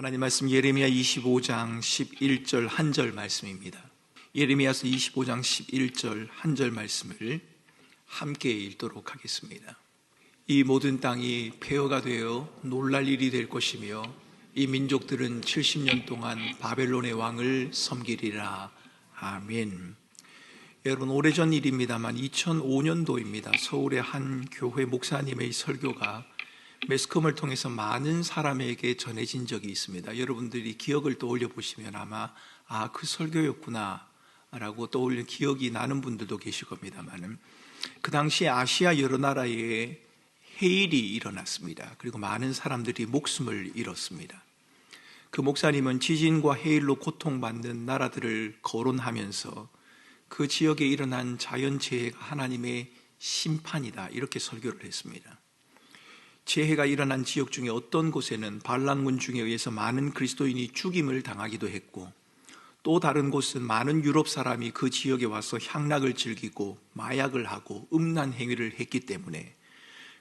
하나님 말씀 예레미야 25장 11절 한 절 말씀입니다. 예레미야서 25장 11절 한 절 말씀을 함께 읽도록 하겠습니다. 이 모든 땅이 폐허가 되어 놀랄 일이 될 것이며 이 민족들은 70년 동안 바벨론의 왕을 섬기리라. 아멘. 여러분, 오래전 일입니다만 2005년도입니다. 서울의 한 교회 목사님의 설교가 매스컴을 통해서 많은 사람에게 전해진 적이 있습니다. 여러분들이 기억을 떠올려 보시면 아마 그 설교였구나 라고 떠올려 기억이 나는 분들도 계실 겁니다만, 그 당시에 아시아 여러 나라에 해일이 일어났습니다. 그리고 많은 사람들이 목숨을 잃었습니다. 그 목사님은 지진과 해일로 고통받는 나라들을 거론하면서 그 지역에 일어난 자연재해가 하나님의 심판이다, 이렇게 설교를 했습니다. 재해가 일어난 지역 중에 어떤 곳에는 반란군 중에 의해서 많은 그리스도인이 죽임을 당하기도 했고, 또 다른 곳은 많은 유럽 사람이 그 지역에 와서 향락을 즐기고 마약을 하고 음란 행위를 했기 때문에,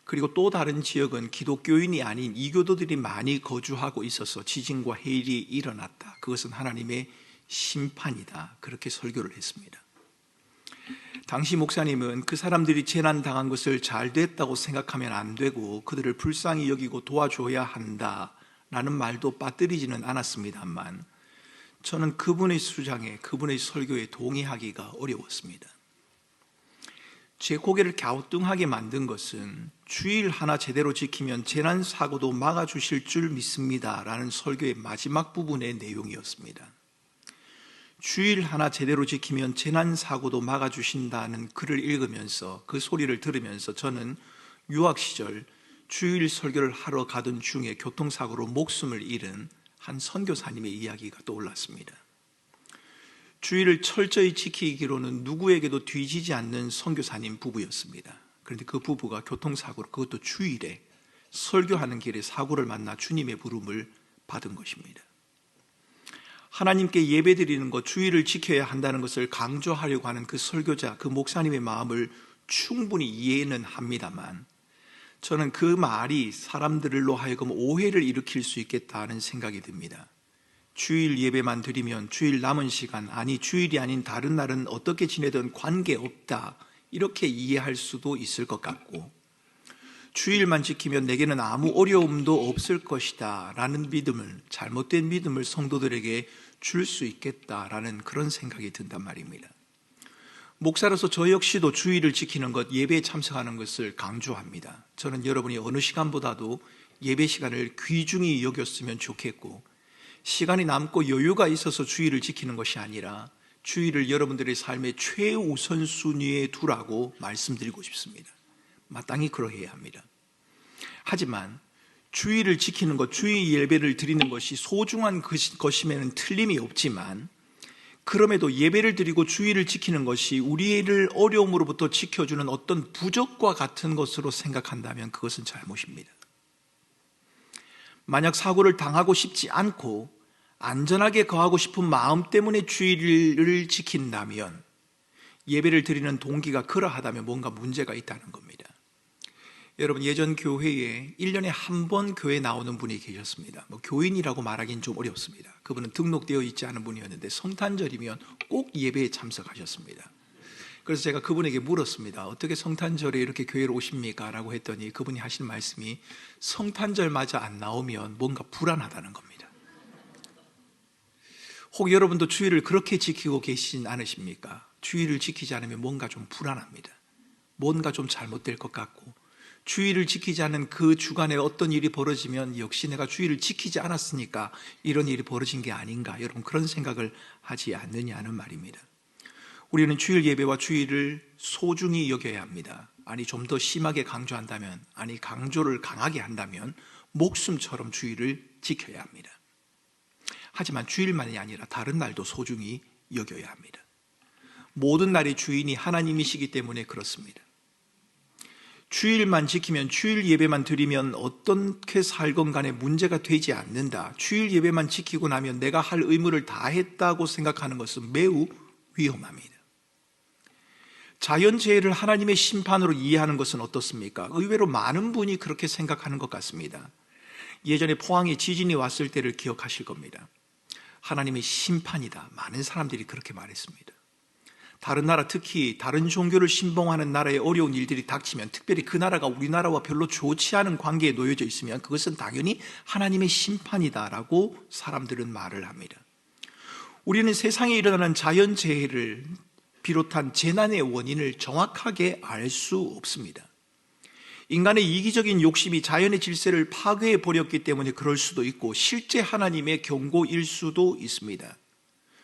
그리고 또 다른 지역은 기독교인이 아닌 이교도들이 많이 거주하고 있어서 지진과 해일이 일어났다. 그것은 하나님의 심판이다. 그렇게 설교를 했습니다. 당시 목사님은 그 사람들이 재난 당한 것을 잘 됐다고 생각하면 안 되고 그들을 불쌍히 여기고 도와줘야 한다라는 말도 빠뜨리지는 않았습니다만, 저는 그분의 주장에, 그분의 설교에 동의하기가 어려웠습니다. 제 고개를 갸우뚱하게 만든 것은 주일 하나 제대로 지키면 재난 사고도 막아주실 줄 믿습니다 라는 설교의 마지막 부분의 내용이었습니다. 주일 하나 제대로 지키면 재난사고도 막아주신다는 글을 읽으면서, 그 소리를 들으면서 저는 유학 시절 주일 설교를 하러 가던 중에 교통사고로 목숨을 잃은 한 선교사님의 이야기가 떠올랐습니다. 주일을 철저히 지키기로는 누구에게도 뒤지지 않는 선교사님 부부였습니다. 그런데 그 부부가 교통사고로, 그것도 주일에 설교하는 길에 사고를 만나 주님의 부름을 받은 것입니다. 하나님께 예배드리는 것, 주일을 지켜야 한다는 것을 강조하려고 하는 그 설교자, 그 목사님의 마음을 충분히 이해는 합니다만, 저는 그 말이 사람들로 하여금 오해를 일으킬 수 있겠다는 생각이 듭니다. 주일 예배만 드리면 주일 남은 시간, 아니 주일이 아닌 다른 날은 어떻게 지내든 관계없다, 이렇게 이해할 수도 있을 것 같고, 주일만 지키면 내게는 아무 어려움도 없을 것이다 라는 믿음을, 잘못된 믿음을 성도들에게 줄 수 있겠다라는 그런 생각이 든단 말입니다. 목사로서 저 역시도 주일을 지키는 것, 예배에 참석하는 것을 강조합니다. 저는 여러분이 어느 시간보다도 예배 시간을 귀중히 여겼으면 좋겠고, 시간이 남고 여유가 있어서 주일을 지키는 것이 아니라 주일을 여러분들의 삶의 최우선순위에 두라고 말씀드리고 싶습니다. 마땅히 그러해야 합니다. 하지만 주일을 지키는 것, 주일 예배를 드리는 것이 소중한 것임에는 틀림이 없지만, 그럼에도 예배를 드리고 주일을 지키는 것이 우리를 어려움으로부터 지켜주는 어떤 부적과 같은 것으로 생각한다면 그것은 잘못입니다. 만약 사고를 당하고 싶지 않고 안전하게 거하고 싶은 마음 때문에 주일을 지킨다면, 예배를 드리는 동기가 그러하다면 뭔가 문제가 있다는 겁니다. 여러분, 예전 교회에 1년에 한 번 교회에 나오는 분이 계셨습니다. 교인이라고 말하기는 좀 어렵습니다. 그분은 등록되어 있지 않은 분이었는데 성탄절이면 꼭 예배에 참석하셨습니다. 그래서 제가 그분에게 물었습니다. 어떻게 성탄절에 이렇게 교회로 오십니까? 라고 했더니 그분이 하신 말씀이, 성탄절마저 안 나오면 뭔가 불안하다는 겁니다. 혹 여러분도 주일을 그렇게 지키고 계시진 않으십니까? 주일을 지키지 않으면 뭔가 좀 불안합니다. 뭔가 좀 잘못될 것 같고, 주일을 지키지 않은 그 주간에 어떤 일이 벌어지면 역시 내가 주일을 지키지 않았으니까 이런 일이 벌어진 게 아닌가, 여러분 그런 생각을 하지 않느냐는 말입니다. 우리는 주일 예배와 주일을 소중히 여겨야 합니다. 아니, 좀 더 심하게 강조한다면, 아니 강조를 강하게 한다면 목숨처럼 주일을 지켜야 합니다. 하지만 주일만이 아니라 다른 날도 소중히 여겨야 합니다. 모든 날의 주인이 하나님이시기 때문에 그렇습니다. 주일만 지키면, 주일 예배만 드리면 어떻게 살건 간에 문제가 되지 않는다, 주일 예배만 지키고 나면 내가 할 의무를 다했다고 생각하는 것은 매우 위험합니다. 자연재해를 하나님의 심판으로 이해하는 것은 어떻습니까? 의외로 많은 분이 그렇게 생각하는 것 같습니다. 예전에 포항에 지진이 왔을 때를 기억하실 겁니다. 하나님의 심판이다. 많은 사람들이 그렇게 말했습니다. 다른 나라, 특히 다른 종교를 신봉하는 나라에 어려운 일들이 닥치면, 특별히 그 나라가 우리나라와 별로 좋지 않은 관계에 놓여져 있으면 그것은 당연히 하나님의 심판이다라고 사람들은 말을 합니다. 우리는 세상에 일어나는 자연재해를 비롯한 재난의 원인을 정확하게 알 수 없습니다. 인간의 이기적인 욕심이 자연의 질서를 파괴해 버렸기 때문에 그럴 수도 있고, 실제 하나님의 경고일 수도 있습니다.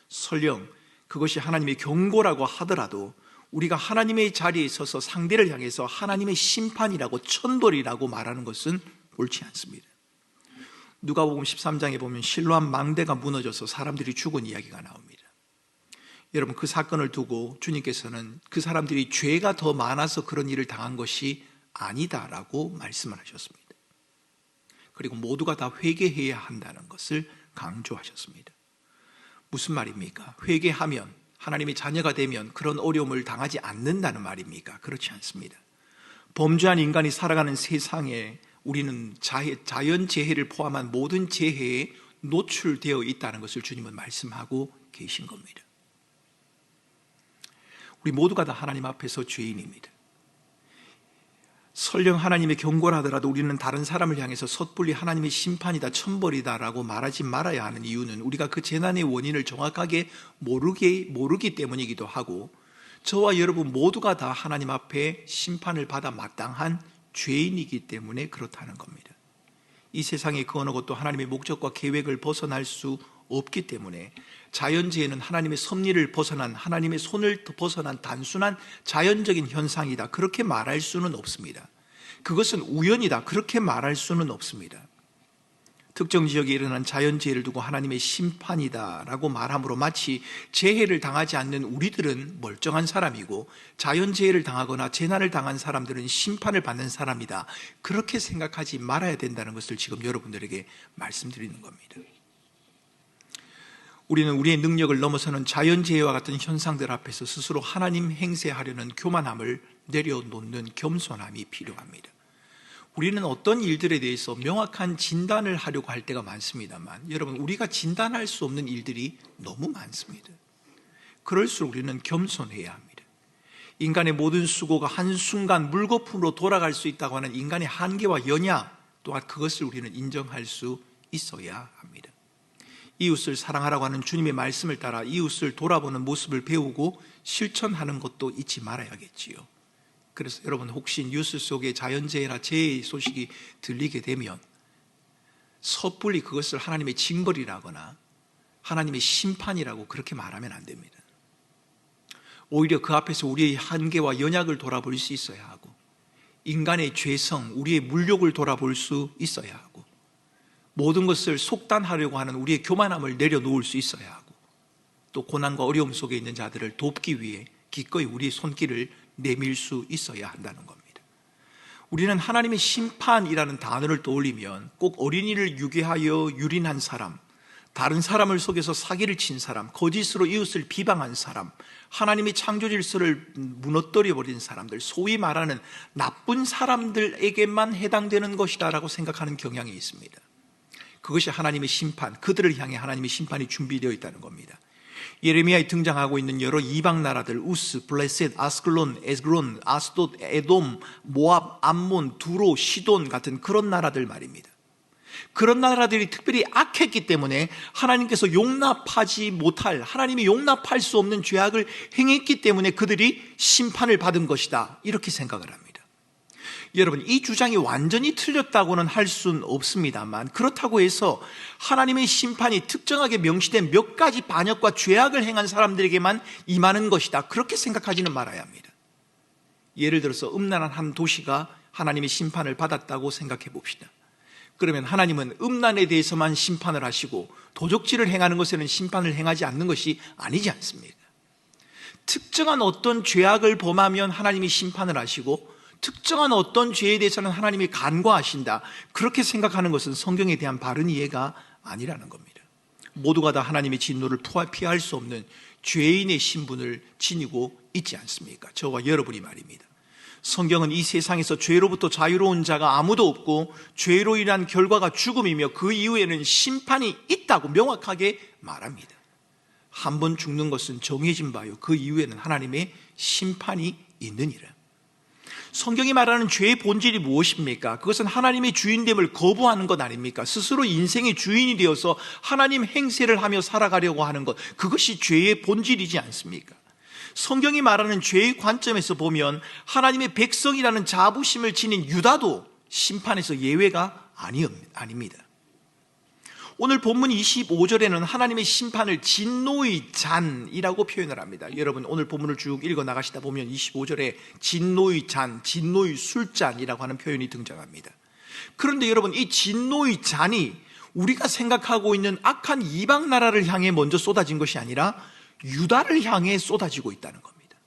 설령 그것이 하나님의 경고라고 하더라도 우리가 하나님의 자리에 서서 상대를 향해서 하나님의 심판이라고, 천벌이라고 말하는 것은 옳지 않습니다. 누가복음 13장에 보면 실로암 망대가 무너져서 사람들이 죽은 이야기가 나옵니다. 여러분, 그 사건을 두고 주님께서는 그 사람들이 죄가 더 많아서 그런 일을 당한 것이 아니다라고 말씀을 하셨습니다. 그리고 모두가 다 회개해야 한다는 것을 강조하셨습니다. 무슨 말입니까? 회개하면, 하나님의 자녀가 되면 그런 어려움을 당하지 않는다는 말입니까? 그렇지 않습니다. 범죄한 인간이 살아가는 세상에 우리는 자연재해를 포함한 모든 재해에 노출되어 있다는 것을 주님은 말씀하고 계신 겁니다. 우리 모두가 다 하나님 앞에서 죄인입니다. 설령 하나님의 경고를 하더라도 우리는 다른 사람을 향해서 섣불리 하나님의 심판이다, 천벌이다라고 말하지 말아야 하는 이유는 우리가 그 재난의 원인을 정확하게 모르기 때문이기도 하고, 저와 여러분 모두가 다 하나님 앞에 심판을 받아 마땅한 죄인이기 때문에 그렇다는 겁니다. 이 세상의 그 어느 것도 하나님의 목적과 계획을 벗어날 수 없기 때문에 자연재해는 하나님의 섭리를 벗어난, 하나님의 손을 벗어난 단순한 자연적인 현상이다, 그렇게 말할 수는 없습니다. 그것은 우연이다, 그렇게 말할 수는 없습니다. 특정 지역에 일어난 자연재해를 두고 하나님의 심판이다라고 말함으로 마치 재해를 당하지 않는 우리들은 멀쩡한 사람이고 자연재해를 당하거나 재난을 당한 사람들은 심판을 받는 사람이다, 그렇게 생각하지 말아야 된다는 것을 지금 여러분들에게 말씀드리는 겁니다. 우리는 우리의 능력을 넘어서는 자연재해와 같은 현상들 앞에서 스스로 하나님 행세하려는 교만함을 내려놓는 겸손함이 필요합니다. 우리는 어떤 일들에 대해서 명확한 진단을 하려고 할 때가 많습니다만, 여러분, 우리가 진단할 수 없는 일들이 너무 많습니다. 그럴수록 우리는 겸손해야 합니다. 인간의 모든 수고가 한순간 물거품으로 돌아갈 수 있다고 하는 인간의 한계와 연약 또한 그것을 우리는 인정할 수 있어야 합니다. 이웃을 사랑하라고 하는 주님의 말씀을 따라 이웃을 돌아보는 모습을 배우고 실천하는 것도 잊지 말아야겠지요. 그래서 여러분, 혹시 뉴스 속에 자연재해나 재해의 소식이 들리게 되면 섣불리 그것을 하나님의 징벌이라거나 하나님의 심판이라고 그렇게 말하면 안 됩니다. 오히려 그 앞에서 우리의 한계와 연약을 돌아볼 수 있어야 하고, 인간의 죄성, 우리의 물욕을 돌아볼 수 있어야 하고, 모든 것을 속단하려고 하는 우리의 교만함을 내려놓을 수 있어야 하고, 또 고난과 어려움 속에 있는 자들을 돕기 위해 기꺼이 우리의 손길을 내밀 수 있어야 한다는 겁니다. 우리는 하나님의 심판이라는 단어를 떠올리면 꼭 어린이를 유괴하여 유린한 사람, 다른 사람을 속여서 사기를 친 사람, 거짓으로 이웃을 비방한 사람, 하나님의 창조 질서를 무너뜨려버린 사람들, 소위 말하는 나쁜 사람들에게만 해당되는 것이다라고 생각하는 경향이 있습니다. 그것이 하나님의 심판, 그들을 향해 하나님의 심판이 준비되어 있다는 겁니다. 예레미야에 등장하고 있는 여러 이방 나라들, 우스, 블레셋, 아스클론, 에스그론, 아스돗, 에돔, 모압, 암몬, 두로, 시돈 같은 그런 나라들 말입니다. 그런 나라들이 특별히 악했기 때문에 하나님께서 용납하지 못할, 하나님이 용납할 수 없는 죄악을 행했기 때문에 그들이 심판을 받은 것이다, 이렇게 생각을 합니다. 여러분, 이 주장이 완전히 틀렸다고는 할 수는 없습니다만, 그렇다고 해서 하나님의 심판이 특정하게 명시된 몇 가지 반역과 죄악을 행한 사람들에게만 임하는 것이다, 그렇게 생각하지는 말아야 합니다. 예를 들어서 음란한 한 도시가 하나님의 심판을 받았다고 생각해 봅시다. 그러면 하나님은 음란에 대해서만 심판을 하시고 도적질을 행하는 것에는 심판을 행하지 않는 것이 아니지 않습니까? 특정한 어떤 죄악을 범하면 하나님이 심판을 하시고 특정한 어떤 죄에 대해서는 하나님이 간과하신다, 그렇게 생각하는 것은 성경에 대한 바른 이해가 아니라는 겁니다. 모두가 다 하나님의 진노를 피할 수 없는 죄인의 신분을 지니고 있지 않습니까? 저와 여러분이 말입니다. 성경은 이 세상에서 죄로부터 자유로운 자가 아무도 없고 죄로 인한 결과가 죽음이며 그 이후에는 심판이 있다고 명확하게 말합니다. 한 번 죽는 것은 정해진 바요, 그 이후에는 하나님의 심판이 있느니라. 성경이 말하는 죄의 본질이 무엇입니까? 그것은 하나님의 주인됨을 거부하는 것 아닙니까? 스스로 인생의 주인이 되어서 하나님 행세를 하며 살아가려고 하는 것, 그것이 죄의 본질이지 않습니까? 성경이 말하는 죄의 관점에서 보면 하나님의 백성이라는 자부심을 지닌 유다도 심판에서 예외가 아닙니다. 오늘 본문 25절에는 하나님의 심판을 진노의 잔이라고 표현을 합니다. 여러분 오늘 본문을 쭉 읽어 나가시다 보면 25절에 진노의 잔, 진노의 술잔이라고 하는 표현이 등장합니다. 그런데 여러분, 이 진노의 잔이 우리가 생각하고 있는 악한 이방 나라를 향해 먼저 쏟아진 것이 아니라 유다를 향해 쏟아지고 있다는 겁니다.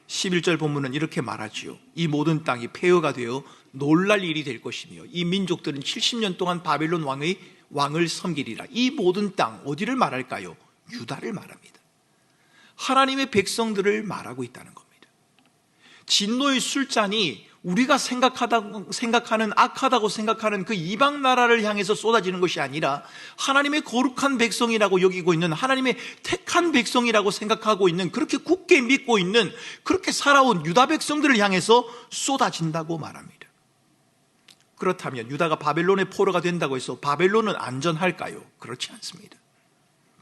11절 본문은 이렇게 말하지요. 이 모든 땅이 폐허가 되어 놀랄 일이 될 것이며 이 민족들은 70년 동안 바벨론 왕을 섬기리라. 이 모든 땅, 어디를 말할까요? 유다를 말합니다. 하나님의 백성들을 말하고 있다는 겁니다. 진노의 술잔이 우리가 생각하는 악하다고 생각하는 그 이방 나라를 향해서 쏟아지는 것이 아니라 하나님의 거룩한 백성이라고 여기고 있는, 하나님의 택한 백성이라고 생각하고 있는, 그렇게 굳게 믿고 있는, 그렇게 살아온 유다 백성들을 향해서 쏟아진다고 말합니다. 그렇다면 유다가 바벨론의 포로가 된다고 해서 바벨론은 안전할까요? 그렇지 않습니다.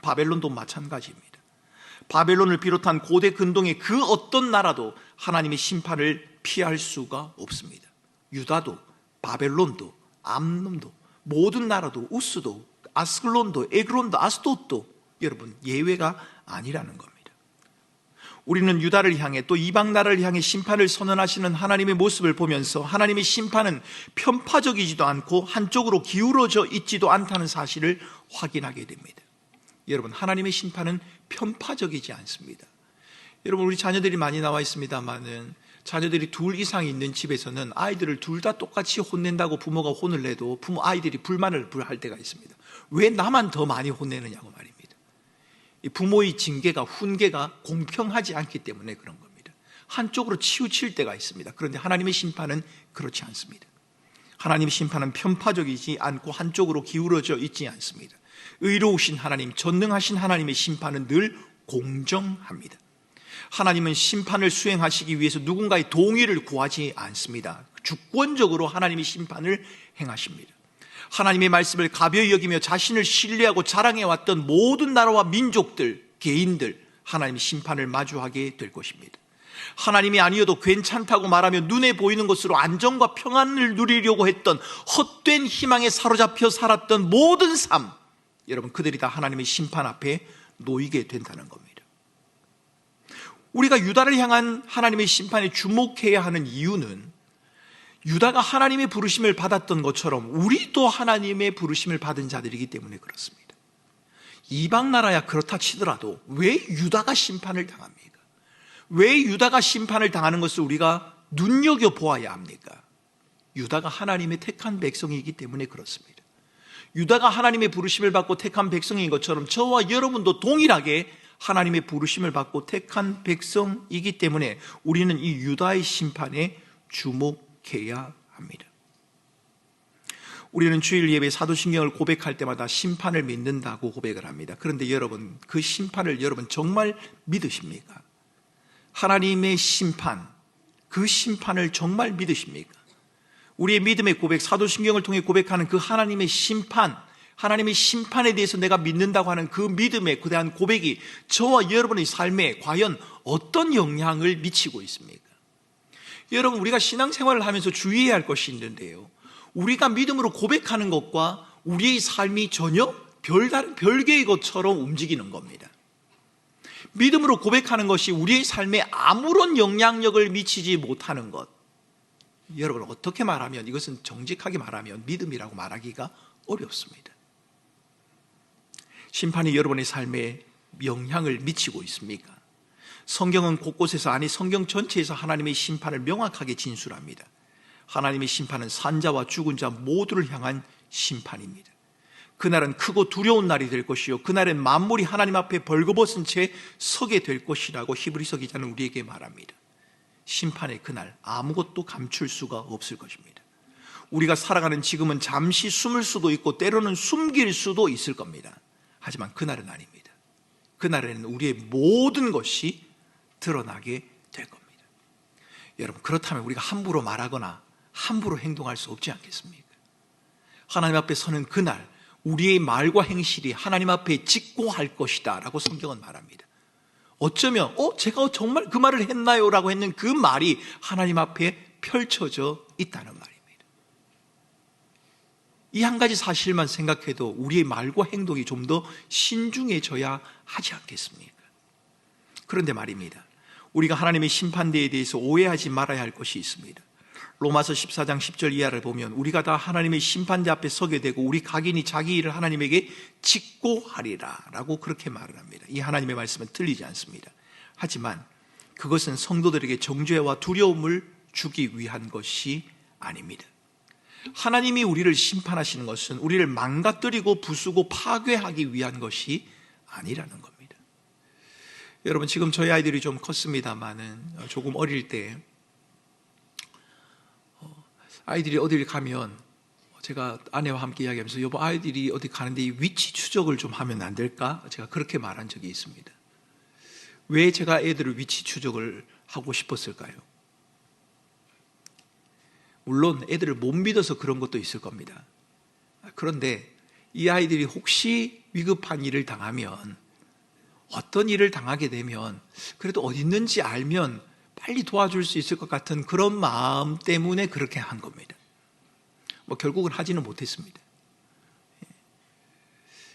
바벨론도 마찬가지입니다. 바벨론을 비롯한 고대 근동의 그 어떤 나라도 하나님의 심판을 피할 수가 없습니다. 유다도, 바벨론도, 암놈도, 모든 나라도, 우스도, 아스클론도, 에그론도, 아스돗도 여러분 예외가 아니라는 겁니다. 우리는 유다를 향해 또 이방 나라를 향해 심판을 선언하시는 하나님의 모습을 보면서 하나님의 심판은 편파적이지도 않고 한쪽으로 기울어져 있지도 않다는 사실을 확인하게 됩니다. 여러분, 하나님의 심판은 편파적이지 않습니다. 여러분, 우리 자녀들이 많이 나와 있습니다만은 자녀들이 둘 이상 있는 집에서는 아이들을 둘 다 똑같이 혼낸다고 부모가 혼을 내도 아이들이 불만을 할 때가 있습니다. 왜 나만 더 많이 혼내느냐고 말입니다. 이 부모의 징계가, 훈계가 공평하지 않기 때문에 그런 겁니다. 한쪽으로 치우칠 때가 있습니다. 그런데 하나님의 심판은 그렇지 않습니다. 하나님의 심판은 편파적이지 않고 한쪽으로 기울어져 있지 않습니다. 의로우신 하나님, 전능하신 하나님의 심판은 늘 공정합니다. 하나님은 심판을 수행하시기 위해서 누군가의 동의를 구하지 않습니다. 주권적으로 하나님의 심판을 행하십니다. 하나님의 말씀을 가벼이 여기며 자신을 신뢰하고 자랑해왔던 모든 나라와 민족들, 개인들, 하나님의 심판을 마주하게 될 것입니다. 하나님이 아니어도 괜찮다고 말하며 눈에 보이는 것으로 안정과 평안을 누리려고 했던 헛된 희망에 사로잡혀 살았던 모든 삶, 여러분 그들이 다 하나님의 심판 앞에 놓이게 된다는 겁니다. 우리가 유다를 향한 하나님의 심판에 주목해야 하는 이유는 유다가 하나님의 부르심을 받았던 것처럼 우리도 하나님의 부르심을 받은 자들이기 때문에 그렇습니다. 이방 나라야 그렇다 치더라도 왜 유다가 심판을 당합니까? 왜 유다가 심판을 당하는 것을 우리가 눈여겨보아야 합니까? 유다가 하나님의 택한 백성이기 때문에 그렇습니다. 유다가 하나님의 부르심을 받고 택한 백성인 것처럼 저와 여러분도 동일하게 하나님의 부르심을 받고 택한 백성이기 때문에 우리는 이 유다의 심판에 주목해야 합니다. 우리는 주일 예배 사도신경을 고백할 때마다 심판을 믿는다고 고백을 합니다. 그런데 여러분, 그 심판을 여러분 정말 믿으십니까? 하나님의 심판, 그 심판을 정말 믿으십니까? 우리의 믿음의 고백, 사도신경을 통해 고백하는 그 하나님의 심판, 하나님의 심판에 대해서 내가 믿는다고 하는 그 믿음에 대한 고백이 저와 여러분의 삶에 과연 어떤 영향을 미치고 있습니까? 여러분, 우리가 신앙생활을 하면서 주의해야 할 것이 있는데요, 우리가 믿음으로 고백하는 것과 우리의 삶이 전혀 별개의 것처럼 움직이는 겁니다. 믿음으로 고백하는 것이 우리의 삶에 아무런 영향력을 미치지 못하는 것, 여러분 어떻게 말하면, 이것은 정직하게 말하면 믿음이라고 말하기가 어렵습니다. 심판이 여러분의 삶에 영향을 미치고 있습니까? 성경은 곳곳에서, 아니 성경 전체에서 하나님의 심판을 명확하게 진술합니다. 하나님의 심판은 산자와 죽은 자 모두를 향한 심판입니다. 그날은 크고 두려운 날이 될 것이요, 그날은 만물이 하나님 앞에 벌거벗은 채 서게 될 것이라고 히브리서 기자는 우리에게 말합니다. 심판의 그날 아무것도 감출 수가 없을 것입니다. 우리가 살아가는 지금은 잠시 숨을 수도 있고 때로는 숨길 수도 있을 겁니다. 하지만 그날은 아닙니다. 그날에는 우리의 모든 것이 드러나게 될 겁니다. 여러분, 그렇다면 우리가 함부로 말하거나 함부로 행동할 수 없지 않겠습니까? 하나님 앞에 서는 그날 우리의 말과 행실이 하나님 앞에 직고할 것이다 라고 성경은 말합니다. 어쩌면 제가 정말 그 말을 했나요? 라고 했는 그 말이 하나님 앞에 펼쳐져 있다는 말입니다. 이 한 가지 사실만 생각해도 우리의 말과 행동이 좀 더 신중해져야 하지 않겠습니까? 그런데 말입니다, 우리가 하나님의 심판대에 대해서 오해하지 말아야 할 것이 있습니다. 로마서 14장 10절 이하를 보면 우리가 다 하나님의 심판대 앞에 서게 되고 우리 각인이 자기 일을 하나님에게 직고하리라 라고 그렇게 말을 합니다. 이 하나님의 말씀은 틀리지 않습니다. 하지만 그것은 성도들에게 정죄와 두려움을 주기 위한 것이 아닙니다. 하나님이 우리를 심판하시는 것은 우리를 망가뜨리고 부수고 파괴하기 위한 것이 아니라는 겁니다. 여러분, 지금 저희 아이들이 좀 컸습니다만은 조금 어릴 때 아이들이 어딜 가면 제가 아내와 함께 이야기하면서 여보, 아이들이 어디 가는데 이 위치 추적을 좀 하면 안 될까? 제가 그렇게 말한 적이 있습니다. 왜 제가 애들을 위치 추적을 하고 싶었을까요? 물론 애들을 못 믿어서 그런 것도 있을 겁니다. 그런데 이 아이들이 혹시 위급한 일을 당하면, 어떤 일을 당하게 되면 그래도 어디 있는지 알면 빨리 도와줄 수 있을 것 같은 그런 마음 때문에 그렇게 한 겁니다. 결국은 하지는 못했습니다.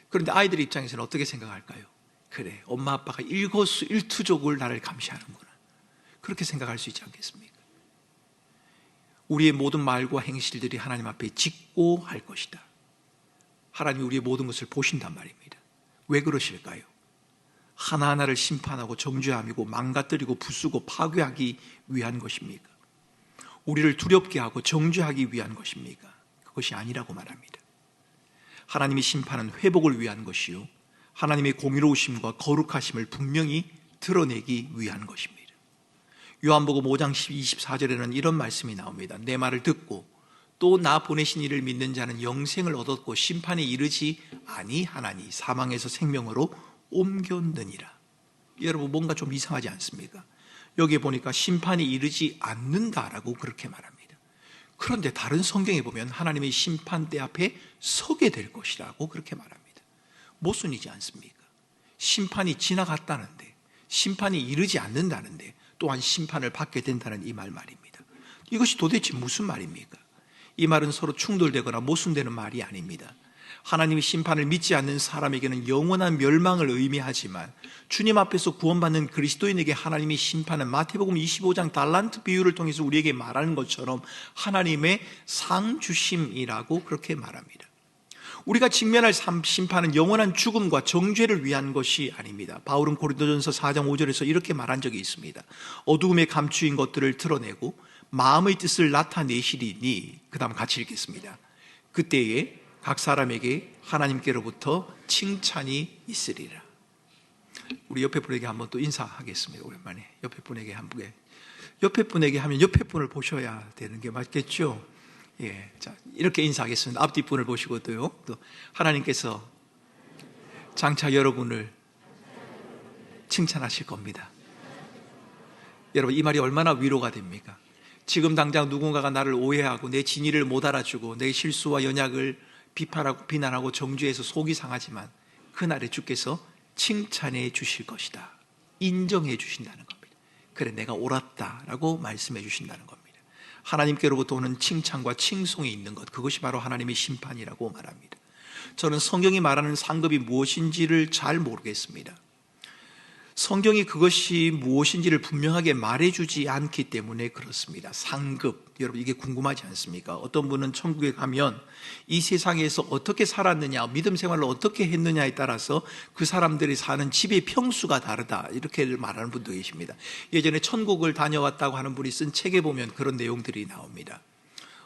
그런데 아이들 입장에서는 어떻게 생각할까요? 그래, 엄마 아빠가 일거수일투족을 나를 감시하는구나, 그렇게 생각할 수 있지 않겠습니까? 우리의 모든 말과 행실들이 하나님 앞에 직고할 것이다. 하나님이 우리의 모든 것을 보신단 말입니다. 왜 그러실까요? 하나하나를 심판하고 정죄함이고 망가뜨리고 부수고 파괴하기 위한 것입니까? 우리를 두렵게 하고 정죄하기 위한 것입니까? 그것이 아니라고 말합니다. 하나님의 심판은 회복을 위한 것이요, 하나님의 공의로우심과 거룩하심을 분명히 드러내기 위한 것입니다. 요한복음 5장 24절에는 이런 말씀이 나옵니다. 내 말을 듣고 또 나 보내신 이를 믿는 자는 영생을 얻었고 심판에 이르지 아니하나니 사망에서 생명으로 옮겼느니라. 여러분, 뭔가 좀 이상하지 않습니까? 여기에 보니까 심판이 이르지 않는다라고 그렇게 말합니다. 그런데 다른 성경에 보면 하나님의 심판대 앞에 서게 될 것이라고 그렇게 말합니다. 모순이지 않습니까? 심판이 지나갔다는데, 심판이 이르지 않는다는데 또한 심판을 받게 된다는 이 말입니다. 이것이 도대체 무슨 말입니까? 이 말은 서로 충돌되거나 모순되는 말이 아닙니다. 하나님의 심판을 믿지 않는 사람에게는 영원한 멸망을 의미하지만 주님 앞에서 구원받는 그리스도인에게 하나님의 심판은 마태복음 25장 달란트 비유를 통해서 우리에게 말하는 것처럼 하나님의 상주심이라고 그렇게 말합니다. 우리가 직면할 심판은 영원한 죽음과 정죄를 위한 것이 아닙니다. 바울은 고린도전서 4장 5절에서 이렇게 말한 적이 있습니다. 어두움에 감추인 것들을 드러내고 마음의 뜻을 나타내시리니, 그 다음 같이 읽겠습니다. 그때에 각 사람에게 하나님께로부터 칭찬이 있으리라. 우리 옆에 분에게 한번 또 인사하겠습니다. 오랜만에 옆에 분에게 옆에 분에게 하면 옆에 분을 보셔야 되는 게 맞겠죠? 예, 자, 이렇게 인사하겠습니다. 앞뒤 분을 보시고 또 하나님께서 장차 여러분을 칭찬하실 겁니다. 여러분, 이 말이 얼마나 위로가 됩니까? 지금 당장 누군가가 나를 오해하고 내 진의를 못 알아주고 내 실수와 연약을 비난하고 정죄해서 속이 상하지만 그날에 주께서 칭찬해 주실 것이다, 인정해 주신다는 겁니다. 그래, 내가 옳았다라고 말씀해 주신다는 겁니다. 하나님께로부터 오는 칭찬과 칭송이 있는 것, 그것이 바로 하나님의 심판이라고 말합니다. 저는 성경이 말하는 상급이 무엇인지를 잘 모르겠습니다. 성경이 그것이 무엇인지를 분명하게 말해주지 않기 때문에 그렇습니다. 상급, 여러분 이게 궁금하지 않습니까? 어떤 분은 천국에 가면 이 세상에서 어떻게 살았느냐, 믿음 생활을 어떻게 했느냐에 따라서 그 사람들이 사는 집의 평수가 다르다, 이렇게 말하는 분도 계십니다. 예전에 천국을 다녀왔다고 하는 분이 쓴 책에 보면 그런 내용들이 나옵니다.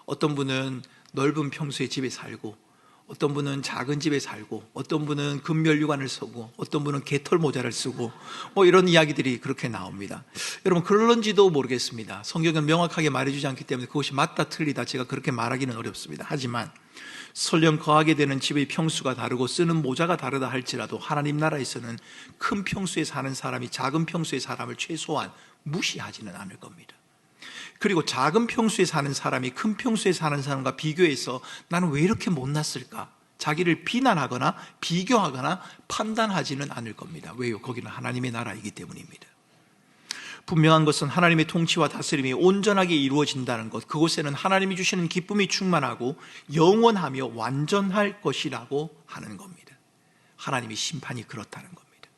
어떤 분은 넓은 평수의 집에 살고, 어떤 분은 작은 집에 살고, 어떤 분은 금면류관을 쓰고, 어떤 분은 개털 모자를 쓰고, 이런 이야기들이 그렇게 나옵니다. 여러분, 그런지도 모르겠습니다. 성경은 명확하게 말해주지 않기 때문에 그것이 맞다 틀리다 제가 그렇게 말하기는 어렵습니다. 하지만 설령 거하게 되는 집의 평수가 다르고 쓰는 모자가 다르다 할지라도 하나님 나라에서는 큰 평수에 사는 사람이 작은 평수의 사람을 최소한 무시하지는 않을 겁니다. 그리고 작은 평수에 사는 사람이 큰 평수에 사는 사람과 비교해서 나는 왜 이렇게 못났을까? 자기를 비난하거나 비교하거나 판단하지는 않을 겁니다. 왜요? 거기는 하나님의 나라이기 때문입니다. 분명한 것은 하나님의 통치와 다스림이 온전하게 이루어진다는 것, 그곳에는 하나님이 주시는 기쁨이 충만하고 영원하며 완전할 것이라고 하는 겁니다. 하나님의 심판이 그렇다는 겁니다.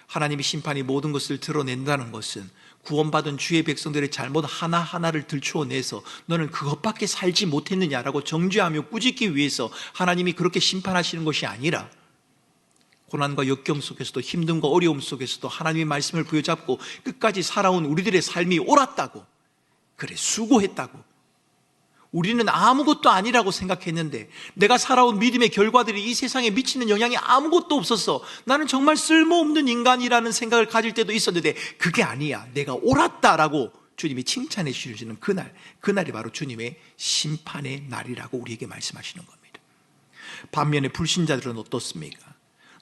하나님의 심판이 모든 것을 드러낸다는 것은 구원받은 주의 백성들의 잘못 하나하나를 들추어내서 너는 그것밖에 살지 못했느냐라고 정죄하며 꾸짖기 위해서 하나님이 그렇게 심판하시는 것이 아니라 고난과 역경 속에서도 힘듦과 어려움 속에서도 하나님의 말씀을 부여잡고 끝까지 살아온 우리들의 삶이 옳았다고, 그래 수고했다고, 우리는 아무것도 아니라고 생각했는데 내가 살아온 믿음의 결과들이 이 세상에 미치는 영향이 아무것도 없어서 나는 정말 쓸모없는 인간이라는 생각을 가질 때도 있었는데 그게 아니야, 내가 옳았다라고 주님이 칭찬해 주시는 그날이 바로 주님의 심판의 날이라고 우리에게 말씀하시는 겁니다. 반면에 불신자들은 어떻습니까?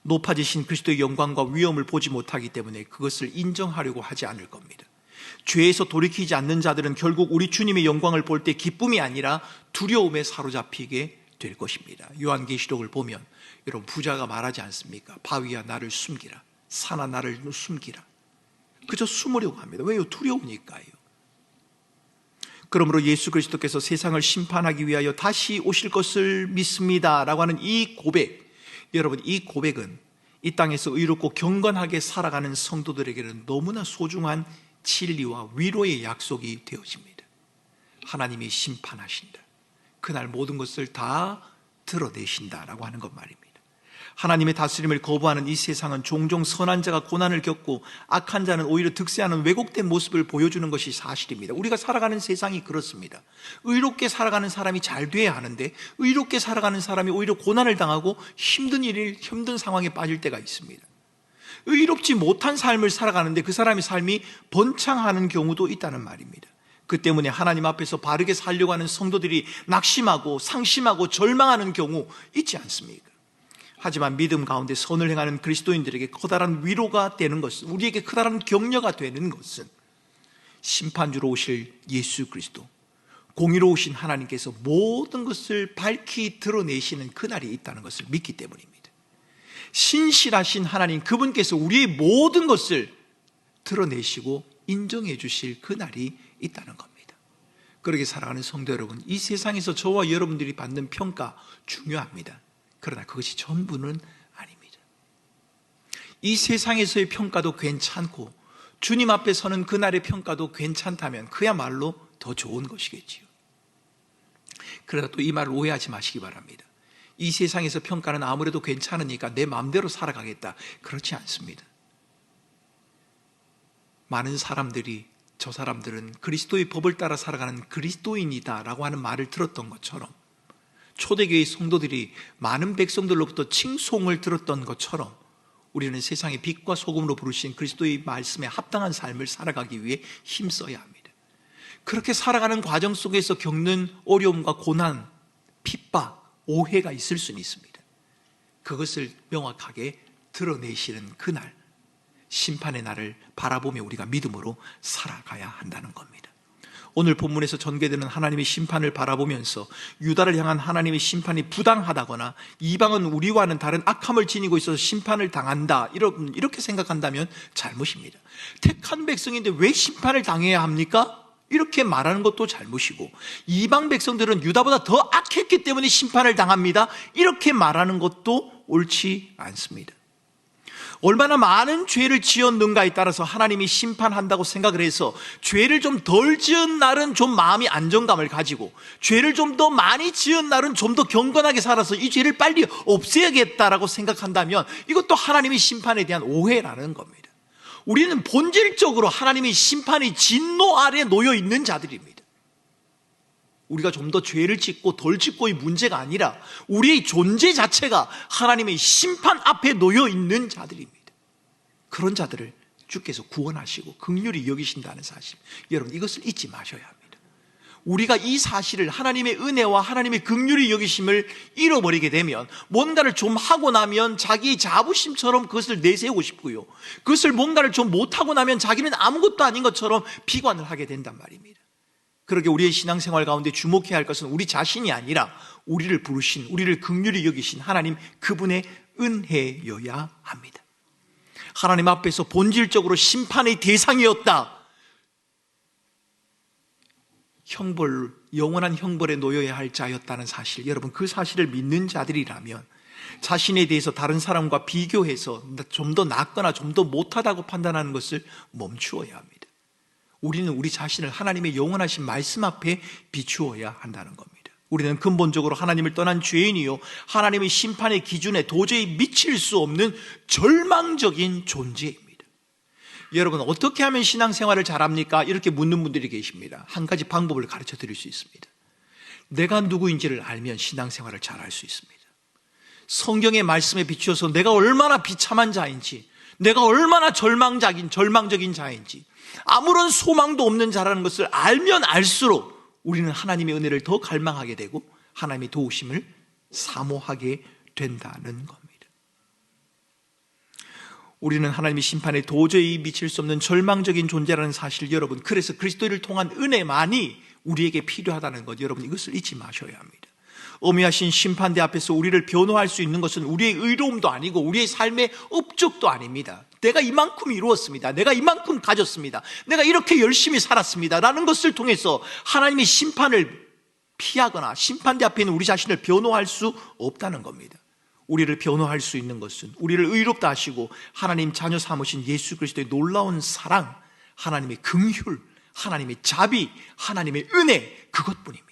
높아지신 그리스도의 영광과 위엄을 보지 못하기 때문에 그것을 인정하려고 하지 않을 겁니다. 죄에서 돌이키지 않는 자들은 결국 우리 주님의 영광을 볼 때 기쁨이 아니라 두려움에 사로잡히게 될 것입니다. 요한계시록을 보면 여러분, 부자가 말하지 않습니까? 바위야 나를 숨기라, 산아 나를 숨기라. 그저 숨으려고 합니다. 왜요? 두려우니까요. 그러므로 예수 그리스도께서 세상을 심판하기 위하여 다시 오실 것을 믿습니다 라고 하는 이 고백, 여러분, 이 고백은 이 땅에서 의롭고 경건하게 살아가는 성도들에게는 너무나 소중한 진리와 위로의 약속이 되어집니다. 하나님이 심판하신다, 그날 모든 것을 다 드러내신다라고 하는 것 말입니다. 하나님의 다스림을 거부하는 이 세상은 종종 선한 자가 고난을 겪고 악한 자는 오히려 득세하는 왜곡된 모습을 보여주는 것이 사실입니다. 우리가 살아가는 세상이 그렇습니다. 의롭게 살아가는 사람이 잘 돼야 하는데 의롭게 살아가는 사람이 오히려 고난을 당하고 힘든 상황에 빠질 때가 있습니다. 의롭지 못한 삶을 살아가는데 그 사람의 삶이 번창하는 경우도 있다는 말입니다. 그 때문에 하나님 앞에서 바르게 살려고 하는 성도들이 낙심하고 상심하고 절망하는 경우 있지 않습니까? 하지만 믿음 가운데 선을 행하는 그리스도인들에게 커다란 위로가 되는 것은, 우리에게 커다란 격려가 되는 것은 심판주로 오실 예수 그리스도, 공의로우신 하나님께서 모든 것을 밝히 드러내시는 그날이 있다는 것을 믿기 때문입니다. 신실하신 하나님, 그분께서 우리의 모든 것을 드러내시고 인정해 주실 그날이 있다는 겁니다. 그렇게 살아가는 성도 여러분, 이 세상에서 저와 여러분들이 받는 평가 중요합니다. 그러나 그것이 전부는 아닙니다. 이 세상에서의 평가도 괜찮고 주님 앞에 서는 그날의 평가도 괜찮다면 그야말로 더 좋은 것이겠지요. 그러나 또 이 말을 오해하지 마시기 바랍니다. 이 세상에서 평가는 아무래도 괜찮으니까 내 마음대로 살아가겠다, 그렇지 않습니다. 많은 사람들이, 저 사람들은 그리스도의 법을 따라 살아가는 그리스도인이다 라고 하는 말을 들었던 것처럼, 초대교회 성도들이 많은 백성들로부터 칭송을 들었던 것처럼 우리는 세상의 빛과 소금으로 부르신 그리스도의 말씀에 합당한 삶을 살아가기 위해 힘써야 합니다. 그렇게 살아가는 과정 속에서 겪는 어려움과 고난, 핍박, 오해가 있을 수는 있습니다. 그것을 명확하게 드러내시는 그날, 심판의 날을 바라보며 우리가 믿음으로 살아가야 한다는 겁니다. 오늘 본문에서 전개되는 하나님의 심판을 바라보면서 유다를 향한 하나님의 심판이 부당하다거나 이방은 우리와는 다른 악함을 지니고 있어서 심판을 당한다, 이렇게 생각한다면 잘못입니다. 택한 백성인데 왜 심판을 당해야 합니까? 이렇게 말하는 것도 잘못이고, 이방 백성들은 유다보다 더 악했기 때문에 심판을 당합니다, 이렇게 말하는 것도 옳지 않습니다. 얼마나 많은 죄를 지었는가에 따라서 하나님이 심판한다고 생각을 해서 죄를 좀 덜 지은 날은 좀 마음이 안정감을 가지고, 죄를 좀 더 많이 지은 날은 좀 더 경건하게 살아서 이 죄를 빨리 없애야겠다라고 생각한다면 이것도 하나님의 심판에 대한 오해라는 겁니다. 우리는 본질적으로 하나님의 심판의 진노 아래 놓여 있는 자들입니다. 우리가 좀 더 죄를 짓고 덜 짓고의 문제가 아니라 우리의 존재 자체가 하나님의 심판 앞에 놓여 있는 자들입니다. 그런 자들을 주께서 구원하시고 긍휼히 여기신다는 사실, 여러분 이것을 잊지 마셔야 합니다. 우리가 이 사실을, 하나님의 은혜와 하나님의 긍휼히 여기심을 잃어버리게 되면 뭔가를 좀 하고 나면 자기의 자부심처럼 그것을 내세우고 싶고요, 그것을 뭔가를 좀 못하고 나면 자기는 아무것도 아닌 것처럼 비관을 하게 된단 말입니다. 그러게 우리의 신앙생활 가운데 주목해야 할 것은 우리 자신이 아니라 우리를 부르신, 우리를 긍휼히 여기신 하나님, 그분의 은혜여야 합니다. 하나님 앞에서 본질적으로 심판의 대상이었다, 형벌, 영원한 형벌에 놓여야 할 자였다는 사실, 여러분 그 사실을 믿는 자들이라면 자신에 대해서 다른 사람과 비교해서 좀 더 낫거나 좀 더 못하다고 판단하는 것을 멈추어야 합니다. 우리는 우리 자신을 하나님의 영원하신 말씀 앞에 비추어야 한다는 겁니다. 우리는 근본적으로 하나님을 떠난 죄인이요, 하나님의 심판의 기준에 도저히 미칠 수 없는 절망적인 존재입니다. 여러분 어떻게 하면 신앙생활을 잘합니까? 이렇게 묻는 분들이 계십니다. 한 가지 방법을 가르쳐 드릴 수 있습니다. 내가 누구인지를 알면 신앙생활을 잘할 수 있습니다. 성경의 말씀에 비추어서 내가 얼마나 비참한 자인지, 내가 얼마나 절망적인 자인지, 아무런 소망도 없는 자라는 것을 알면 알수록 우리는 하나님의 은혜를 더 갈망하게 되고 하나님의 도우심을 사모하게 된다는 겁니다. 우리는 하나님의 심판에 도저히 미칠 수 없는 절망적인 존재라는 사실, 여러분 그래서 그리스도를 통한 은혜만이 우리에게 필요하다는 것, 여러분 이것을 잊지 마셔야 합니다. 어미하신 심판대 앞에서 우리를 변호할 수 있는 것은 우리의 의로움도 아니고 우리의 삶의 업적도 아닙니다. 내가 이만큼 이루었습니다, 내가 이만큼 가졌습니다, 내가 이렇게 열심히 살았습니다 라는 것을 통해서 하나님의 심판을 피하거나 심판대 앞에 있는 우리 자신을 변호할 수 없다는 겁니다. 우리를 변호할 수 있는 것은 우리를 의롭다 하시고 하나님 자녀 삼으신 예수 그리스도의 놀라운 사랑, 하나님의 긍휼, 하나님의 자비, 하나님의 은혜, 그것뿐입니다.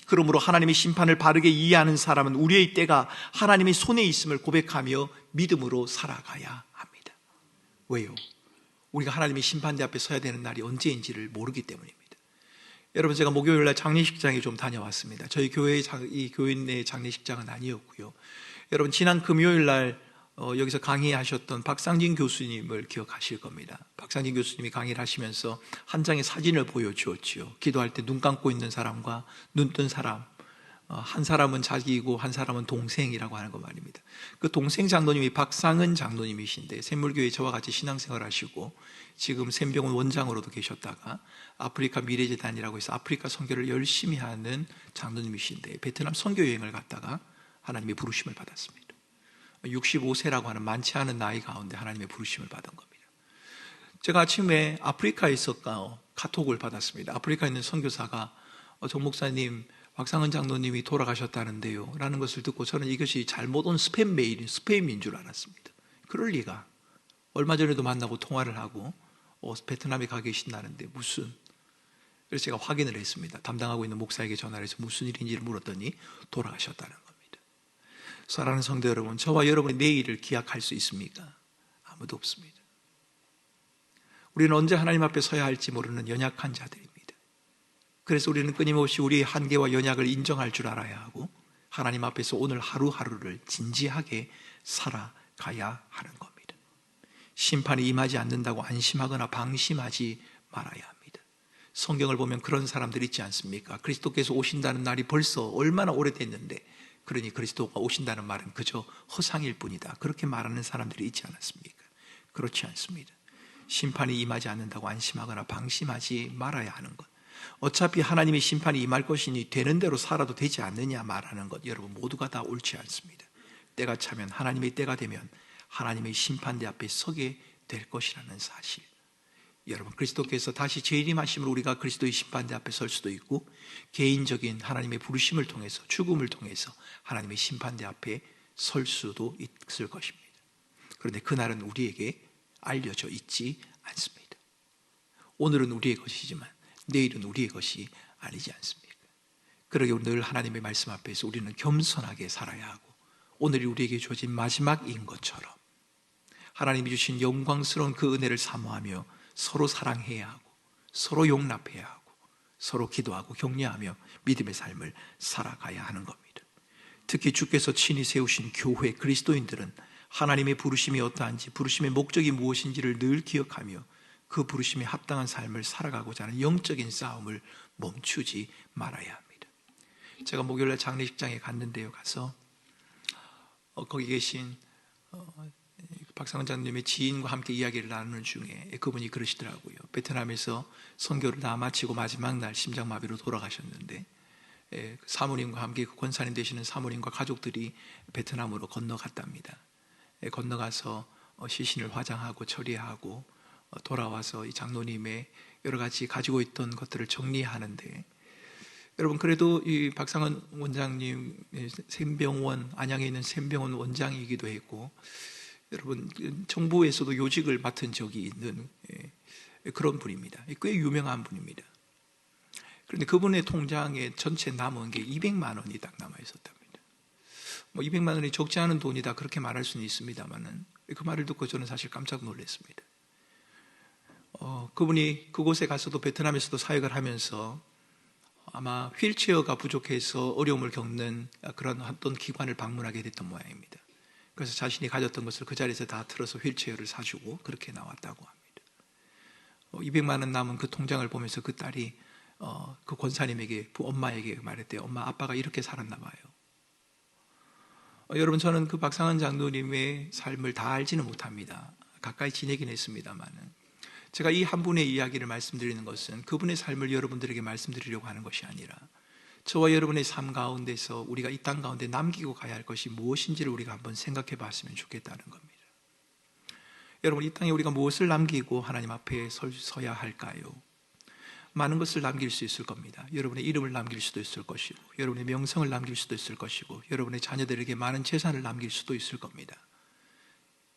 그러므로 하나님의 심판을 바르게 이해하는 사람은 우리의 때가 하나님의 손에 있음을 고백하며 믿음으로 살아가야 합니다. 왜요? 우리가 하나님의 심판대 앞에 서야 되는 날이 언제인지를 모르기 때문입니다. 여러분 제가 목요일날 장례식장에 좀 다녀왔습니다. 저희 교회 이 교회 내 장례식장은 아니었고요. 여러분 지난 금요일날 여기서 강의하셨던 박상진 교수님을 기억하실 겁니다. 박상진 교수님이 강의를 하시면서 한 장의 사진을 보여주었지요. 기도할 때 눈 감고 있는 사람과 눈 뜬 사람, 한 사람은 자기이고 한 사람은 동생이라고 하는 것 말입니다. 그 동생 장로님이 박상은 장로님이신데 샘물교회 저와 같이 신앙생활 하시고 지금 샘병원 원장으로도 계셨다가 아프리카 미래재단이라고 해서 아프리카 선교를 열심히 하는 장로님이신데 베트남 선교 여행을 갔다가 하나님의 부르심을 받았습니다. 65세라고 하는 많지 않은 나이 가운데 하나님의 부르심을 받은 겁니다. 제가 아침에 아프리카에서 카톡을 받았습니다. 아프리카에 있는 선교사가 정 목사님, 박상은 장로님이 돌아가셨다는데요 라는 것을 듣고 저는 이것이 잘못 온 스팸 메일인 스팸인 줄 알았습니다. 그럴 리가. 얼마 전에도 만나고 통화를 하고 베트남에 가 계신다는데 무슨, 그래서 제가 확인을 했습니다. 담당하고 있는 목사에게 전화를 해서 무슨 일인지를 물었더니 돌아가셨다는 겁니다. 사랑하는 성도 여러분, 저와 여러분의 내일을 기약할 수 있습니까? 아무도 없습니다. 우리는 언제 하나님 앞에 서야 할지 모르는 연약한 자들입니다. 그래서 우리는 끊임없이 우리의 한계와 연약을 인정할 줄 알아야 하고 하나님 앞에서 오늘 하루하루를 진지하게 살아가야 하는 겁니다. 심판이 임하지 않는다고 안심하거나 방심하지 말아야 합니다. 성경을 보면 그런 사람들 있지 않습니까? 그리스도께서 오신다는 날이 벌써 얼마나 오래됐는데, 그러니 그리스도가 오신다는 말은 그저 허상일 뿐이다, 그렇게 말하는 사람들이 있지 않았습니까? 그렇지 않습니다. 심판이 임하지 않는다고 안심하거나 방심하지 말아야 하는 것, 어차피 하나님의 심판이 임할 것이니 되는 대로 살아도 되지 않느냐 말하는 것, 여러분 모두가 다 옳지 않습니다. 때가 차면, 하나님의 때가 되면 하나님의 심판대 앞에 서게 될 것이라는 사실, 여러분 그리스도께서 다시 재림하심으로 우리가 그리스도의 심판대 앞에 설 수도 있고 개인적인 하나님의 부르심을 통해서, 죽음을 통해서 하나님의 심판대 앞에 설 수도 있을 것입니다. 그런데 그날은 우리에게 알려져 있지 않습니다. 오늘은 우리의 것이지만 내일은 우리의 것이 아니지 않습니까? 그러게 늘 하나님의 말씀 앞에서 우리는 겸손하게 살아야 하고 오늘이 우리에게 주어진 마지막인 것처럼 하나님이 주신 영광스러운 그 은혜를 사모하며 서로 사랑해야 하고 서로 용납해야 하고 서로 기도하고 격려하며 믿음의 삶을 살아가야 하는 겁니다. 특히 주께서 친히 세우신 교회 그리스도인들은 하나님의 부르심이 어떠한지, 부르심의 목적이 무엇인지를 늘 기억하며 그 부르심에 합당한 삶을 살아가고자 하는 영적인 싸움을 멈추지 말아야 합니다. 제가 목요일날 장례식장에 갔는데요, 가서 거기 계신 박상원 장로님의 지인과 함께 이야기를 나누는 중에 그분이 그러시더라고요. 베트남에서 선교를 다 마치고 마지막 날 심장마비로 돌아가셨는데 사모님과 함께 그 권사님 되시는 사모님과 가족들이 베트남으로 건너갔답니다. 건너가서 시신을 화장하고 처리하고 돌아와서 이 장로님의 여러 가지 가지고 있던 것들을 정리하는데, 여러분 그래도 이 박상원 원장님 샘병원, 안양에 있는 샘병원 원장이기도 했고, 여러분 정부에서도 요직을 맡은 적이 있는 그런 분입니다. 꽤 유명한 분입니다. 그런데 그분의 통장에 전체 남은 게 200만 원이 딱 남아 있었답니다. 200만 원이 적지 않은 돈이다 그렇게 말할 수는 있습니다만은, 그 말을 듣고 저는 사실 깜짝 놀랐습니다. 그분이 그곳에 가서도 베트남에서도 사역을 하면서 아마 휠체어가 부족해서 어려움을 겪는 그런 어떤 기관을 방문하게 됐던 모양입니다. 그래서 자신이 가졌던 것을 그 자리에서 다 틀어서 휠체어를 사주고 그렇게 나왔다고 합니다. 200만 원 남은 그 통장을 보면서 그 딸이 그 권사님에게, 엄마에게 말했대요. 엄마, 아빠가 이렇게 살았나 봐요. 여러분 저는 그 박상원 장로님의 삶을 다 알지는 못합니다. 가까이 지내긴 했습니다만은, 제가 이 한 분의 이야기를 말씀드리는 것은 그분의 삶을 여러분들에게 말씀드리려고 하는 것이 아니라 저와 여러분의 삶 가운데서 우리가 이 땅 가운데 남기고 가야 할 것이 무엇인지를 우리가 한번 생각해 봤으면 좋겠다는 겁니다. 여러분, 이 땅에 우리가 무엇을 남기고 하나님 앞에 서야 할까요? 많은 것을 남길 수 있을 겁니다. 여러분의 이름을 남길 수도 있을 것이고, 여러분의 명성을 남길 수도 있을 것이고, 여러분의 자녀들에게 많은 재산을 남길 수도 있을 겁니다.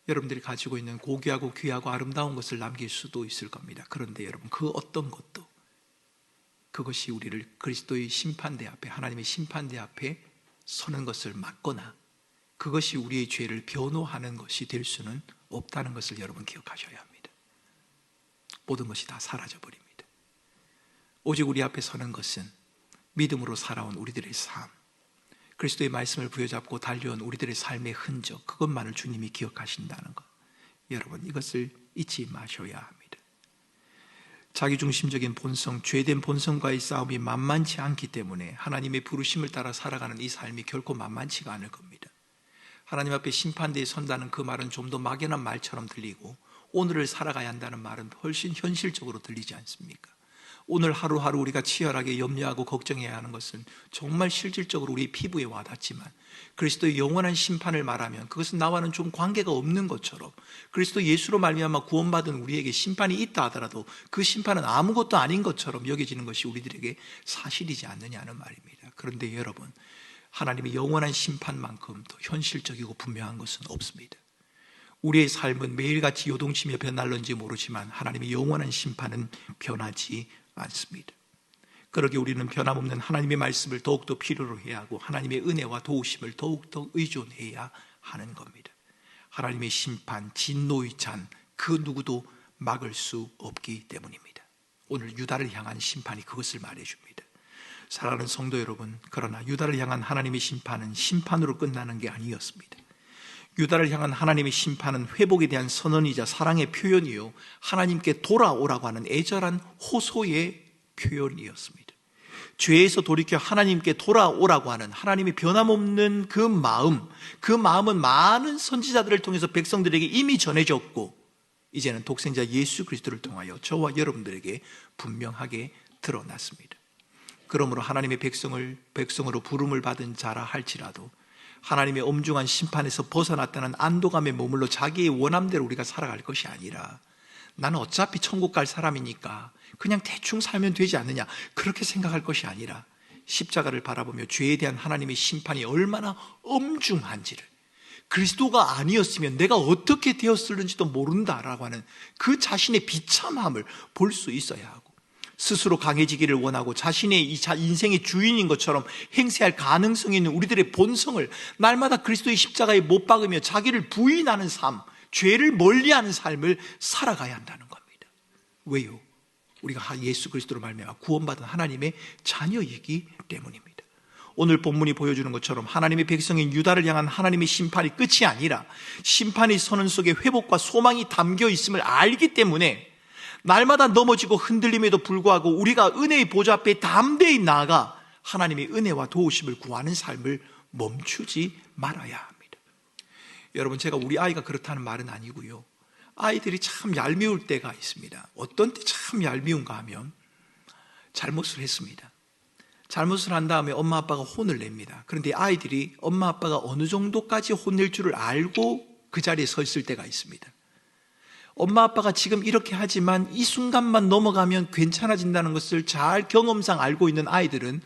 여러분들이 가지고 있는 고귀하고 귀하고 아름다운 것을 남길 수도 있을 겁니다. 그런데 여러분, 그 어떤 것도 그것이 우리를 그리스도의 심판대 앞에, 하나님의 심판대 앞에 서는 것을 막거나 그것이 우리의 죄를 변호하는 것이 될 수는 없다는 것을 여러분 기억하셔야 합니다. 모든 것이 다 사라져버립니다. 오직 우리 앞에 서는 것은 믿음으로 살아온 우리들의 삶, 그리스도의 말씀을 부여잡고 달려온 우리들의 삶의 흔적, 그것만을 주님이 기억하신다는 것, 여러분 이것을 잊지 마셔야 합니다. 자기중심적인 본성, 죄된 본성과의 싸움이 만만치 않기 때문에 하나님의 부르심을 따라 살아가는 이 삶이 결코 만만치가 않을 겁니다. 하나님 앞에 심판대에 선다는 그 말은 좀 더 막연한 말처럼 들리고, 오늘을 살아가야 한다는 말은 훨씬 현실적으로 들리지 않습니까? 오늘 하루하루 우리가 치열하게 염려하고 걱정해야 하는 것은 정말 실질적으로 우리 피부에 와닿지만, 그리스도의 영원한 심판을 말하면 그것은 나와는 좀 관계가 없는 것처럼, 그리스도 예수로 말미암아 구원받은 우리에게 심판이 있다 하더라도 그 심판은 아무것도 아닌 것처럼 여겨지는 것이 우리들에게 사실이지 않느냐는 말입니다. 그런데 여러분, 하나님의 영원한 심판만큼 더 현실적이고 분명한 것은 없습니다. 우리의 삶은 매일같이 요동치며 변할런지 모르지만 하나님의 영원한 심판은 변하지 않습니다. 그러기에 우리는 변함없는 하나님의 말씀을 더욱더 필요로 해야 하고, 하나님의 은혜와 도우심을 더욱더 의존해야 하는 겁니다. 하나님의 심판, 진노의 잔, 그 누구도 막을 수 없기 때문입니다. 오늘 유다를 향한 심판이 그것을 말해줍니다. 사랑하는 성도 여러분, 그러나 유다를 향한 하나님의 심판은 심판으로 끝나는 게 아니었습니다. 유다를 향한 하나님의 심판은 회복에 대한 선언이자 사랑의 표현이요, 하나님께 돌아오라고 하는 애절한 호소의 표현이었습니다. 죄에서 돌이켜 하나님께 돌아오라고 하는 하나님의 변함없는 그 마음은 많은 선지자들을 통해서 백성들에게 이미 전해졌고, 이제는 독생자 예수 그리스도를 통하여 저와 여러분들에게 분명하게 드러났습니다. 그러므로 하나님의 백성으로 부름을 받은 자라 할지라도 하나님의 엄중한 심판에서 벗어났다는 안도감에 머물러 자기의 원함대로 우리가 살아갈 것이 아니라, 나는 어차피 천국 갈 사람이니까 그냥 대충 살면 되지 않느냐, 그렇게 생각할 것이 아니라 십자가를 바라보며 죄에 대한 하나님의 심판이 얼마나 엄중한지를, 그리스도가 아니었으면 내가 어떻게 되었을는지도 모른다라고 하는 그 자신의 비참함을 볼 수 있어야 하고, 스스로 강해지기를 원하고 자신의 인생의 주인인 것처럼 행세할 가능성이 있는 우리들의 본성을 날마다 그리스도의 십자가에 못 박으며 자기를 부인하는 삶, 죄를 멀리하는 삶을 살아가야 한다는 겁니다. 왜요? 우리가 예수 그리스도로 말미암아 구원받은 하나님의 자녀이기 때문입니다. 오늘 본문이 보여주는 것처럼 하나님의 백성인 유다를 향한 하나님의 심판이 끝이 아니라 심판이 서는 속에 회복과 소망이 담겨 있음을 알기 때문에 날마다 넘어지고 흔들림에도 불구하고 우리가 은혜의 보좌 앞에 담대히 나아가 하나님의 은혜와 도우심을 구하는 삶을 멈추지 말아야 합니다. 여러분, 제가 우리 아이가 그렇다는 말은 아니고요, 아이들이 참 얄미울 때가 있습니다. 어떤 때 참 얄미운가 하면 잘못을 했습니다. 잘못을 한 다음에 엄마 아빠가 혼을 냅니다. 그런데 아이들이 엄마 아빠가 어느 정도까지 혼낼 줄을 알고 그 자리에 서 있을 때가 있습니다. 엄마 아빠가 지금 이렇게 하지만 이 순간만 넘어가면 괜찮아진다는 것을 잘 경험상 알고 있는 아이들은,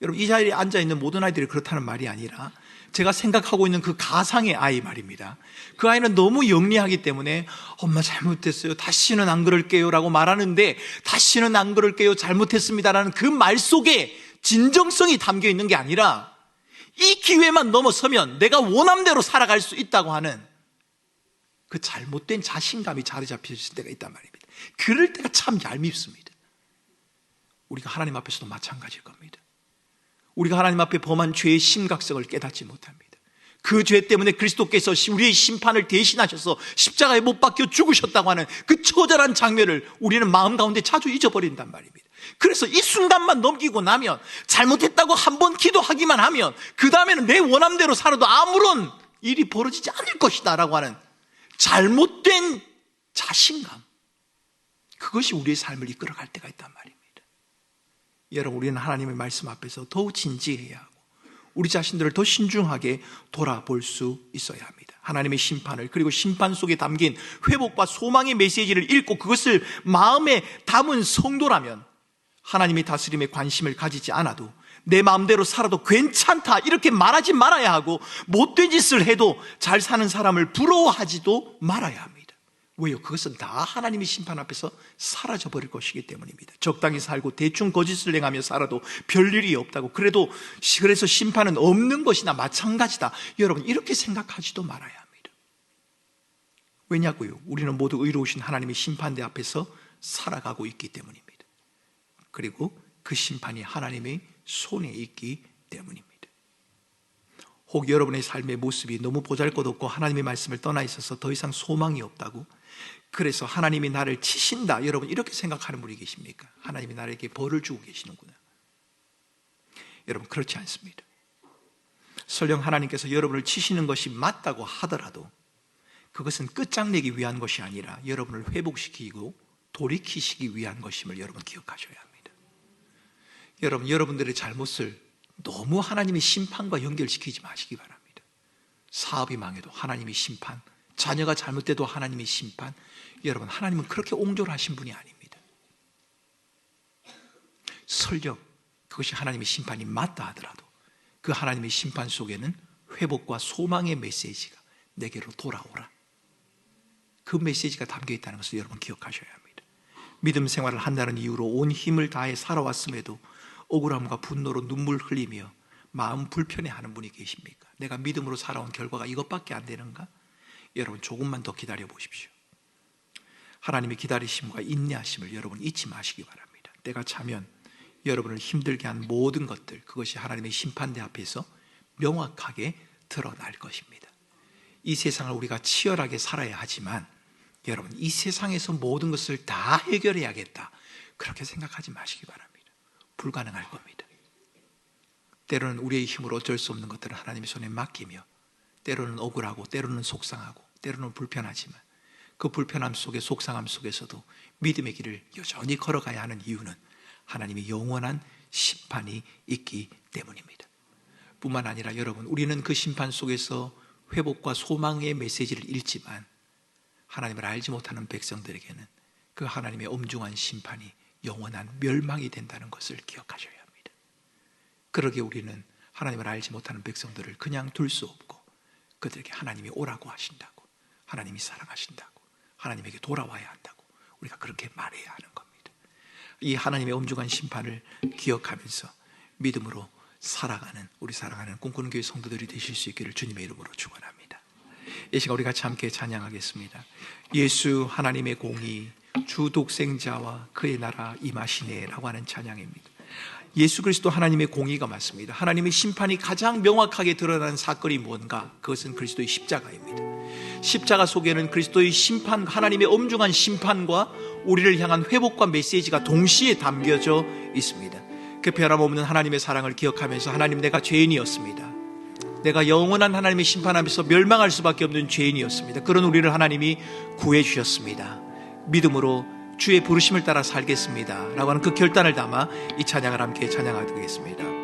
여러분, 이 자리에 앉아있는 모든 아이들이 그렇다는 말이 아니라 제가 생각하고 있는 그 가상의 아이 말입니다. 그 아이는 너무 영리하기 때문에 엄마 잘못했어요, 다시는 안 그럴게요 라고 말하는데, 다시는 안 그럴게요, 잘못했습니다라는 그 말 속에 진정성이 담겨 있는 게 아니라 이 기회만 넘어서면 내가 원함대로 살아갈 수 있다고 하는 그 잘못된 자신감이 자리 잡혀질 때가 있단 말입니다. 그럴 때가 참 얄밉습니다. 우리가 하나님 앞에서도 마찬가지일 겁니다. 우리가 하나님 앞에 범한 죄의 심각성을 깨닫지 못합니다. 그 죄 때문에 그리스도께서 우리의 심판을 대신하셔서 십자가에 못 박혀 죽으셨다고 하는 그 처절한 장면을 우리는 마음 가운데 자주 잊어버린단 말입니다. 그래서 이 순간만 넘기고 나면, 잘못했다고 한번 기도하기만 하면 그 다음에는 내 원함대로 살아도 아무런 일이 벌어지지 않을 것이다 라고 하는 잘못된 자신감, 그것이 우리의 삶을 이끌어갈 때가 있단 말입니다. 여러분, 우리는 하나님의 말씀 앞에서 더욱 진지해야 하고 우리 자신들을 더 신중하게 돌아볼 수 있어야 합니다. 하나님의 심판을, 그리고 심판 속에 담긴 회복과 소망의 메시지를 읽고 그것을 마음에 담은 성도라면 하나님의 다스림에 관심을 가지지 않아도, 내 마음대로 살아도 괜찮다 이렇게 말하지 말아야 하고, 못된 짓을 해도 잘 사는 사람을 부러워하지도 말아야 합니다. 왜요? 그것은 다 하나님의 심판 앞에서 사라져버릴 것이기 때문입니다. 적당히 살고 대충 거짓을 행하며 살아도 별일이 없다고, 그래서 심판은 없는 것이나 마찬가지다, 여러분, 이렇게 생각하지도 말아야 합니다. 왜냐고요? 우리는 모두 의로우신 하나님의 심판대 앞에서 살아가고 있기 때문입니다. 그리고 그 심판이 하나님의 손에 있기 때문입니다. 혹 여러분의 삶의 모습이 너무 보잘것없고 하나님의 말씀을 떠나 있어서 더 이상 소망이 없다고, 그래서 하나님이 나를 치신다, 여러분 이렇게 생각하는 분이 계십니까? 하나님이 나에게 벌을 주고 계시는구나. 여러분, 그렇지 않습니다. 설령 하나님께서 여러분을 치시는 것이 맞다고 하더라도 그것은 끝장내기 위한 것이 아니라 여러분을 회복시키고 돌이키시기 위한 것임을 여러분 기억하셔야 합니다. 여러분, 여러분들의 잘못을 너무 하나님의 심판과 연결시키지 마시기 바랍니다. 사업이 망해도 하나님의 심판, 자녀가 잘못돼도 하나님의 심판, 여러분, 하나님은 그렇게 옹졸하신 분이 아닙니다. 설령 그것이 하나님의 심판이 맞다 하더라도 그 하나님의 심판 속에는 회복과 소망의 메시지가 내게로 돌아오라, 그 메시지가 담겨 있다는 것을 여러분 기억하셔야 합니다. 믿음 생활을 한다는 이유로 온 힘을 다해 살아왔음에도 억울함과 분노로 눈물 흘리며 마음 불편해하는 분이 계십니까? 내가 믿음으로 살아온 결과가 이것밖에 안 되는가? 여러분, 조금만 더 기다려 보십시오. 하나님의 기다리심과 인내하심을 여러분 잊지 마시기 바랍니다. 때가 차면 여러분을 힘들게 한 모든 것들, 그것이 하나님의 심판대 앞에서 명확하게 드러날 것입니다. 이 세상을 우리가 치열하게 살아야 하지만 여러분, 이 세상에서 모든 것을 다 해결해야겠다, 그렇게 생각하지 마시기 바랍니다. 불가능할 겁니다. 때로는 우리의 힘으로 어쩔 수 없는 것들을 하나님의 손에 맡기며, 때로는 억울하고 때로는 속상하고 때로는 불편하지만 그 불편함 속에, 속상함 속에서도 믿음의 길을 여전히 걸어가야 하는 이유는 하나님의 영원한 심판이 있기 때문입니다. 뿐만 아니라 여러분, 우리는 그 심판 속에서 회복과 소망의 메시지를 읽지만 하나님을 알지 못하는 백성들에게는 그 하나님의 엄중한 심판이 영원한 멸망이 된다는 것을 기억하셔야 합니다. 그러기에 우리는 하나님을 알지 못하는 백성들을 그냥 둘 수 없고 그들에게 하나님이 오라고 하신다고, 하나님이 사랑하신다고, 하나님에게 돌아와야 한다고 우리가 그렇게 말해야 하는 겁니다. 이 하나님의 엄중한 심판을 기억하면서 믿음으로 살아가는, 우리 사랑하는 꿈꾸는 교회 성도들이 되실 수 있기를 주님의 이름으로 축원합니다. 이 시간 우리 같이 함께 찬양하겠습니다. 예수 하나님의 공의, 주 독생자와 그의 나라 임하시네 라고 하는 찬양입니다. 예수 그리스도 하나님의 공의가 맞습니다. 하나님의 심판이 가장 명확하게 드러난 사건이 뭔가? 그것은 그리스도의 십자가입니다. 십자가 속에는 그리스도의 심판, 하나님의 엄중한 심판과 우리를 향한 회복과 메시지가 동시에 담겨져 있습니다. 그 변함없는 하나님의 사랑을 기억하면서, 하나님, 내가 죄인이었습니다. 내가 영원한 하나님의 심판하면서 멸망할 수밖에 없는 죄인이었습니다. 그런 우리를 하나님이 구해주셨습니다. 믿음으로 주의 부르심을 따라 살겠습니다 라고 하는 그 결단을 담아 이 찬양을 함께 찬양하겠습니다.